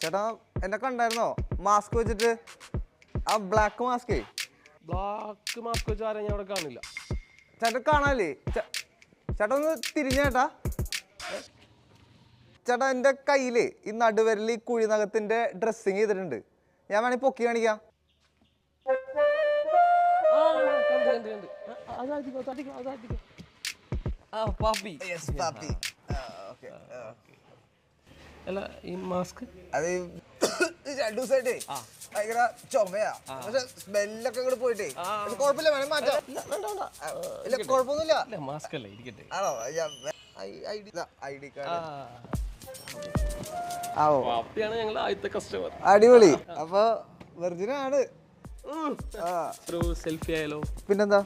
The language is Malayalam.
ചേട്ടാ എന്നെ കണ്ടായിരുന്നോ മാസ്ക് വെച്ചിട്ട്? ആ ബ്ലാക്ക് മാസ്കേ. ബ്ലാക്ക് മാസ്ക് വെച്ച് ആരെയും ഞാൻ അവിടെ കാണില്ല. ചേട്ടാ കാണാല്ലേ? ചേട്ടാ ഒന്ന് തിരിഞ്ഞേട്ടാ. ചേട്ടാ എൻ്റെ കയ്യില് ഈ നടുവരൽ ഈ കുഴിനകത്തിന്റെ ഡ്രസ്സിങ് ചെയ്തിട്ടുണ്ട്. ഞാൻ വേണമെങ്കിൽ പൊക്കി കാണിക്കാം. അല്ല ഈ മാസ്ക് അത് 2 ദിവസമായിട്ടേ ഭയങ്കര ചുമയാ. പക്ഷെ സ്മെല്ലൊക്കെ ഇങ്ങോട്ട് പോയിട്ടേ കുഴപ്പമില്ല, വേണേ മാറ്റാം. ഇല്ല കുഴപ്പമൊന്നുമില്ല. മാസ്ക് അല്ലേ ഇരിക്കട്ടെ. ആണോ? I D card. പാപ്പിയാണ് ഞങ്ങളുടെ ആദ്യത്തെ കസ്റ്റമർ. അടിപൊളി. അപ്പൊ വെർജിനാണ്. സെൽഫി ആയാലോ? പിന്നെന്താ?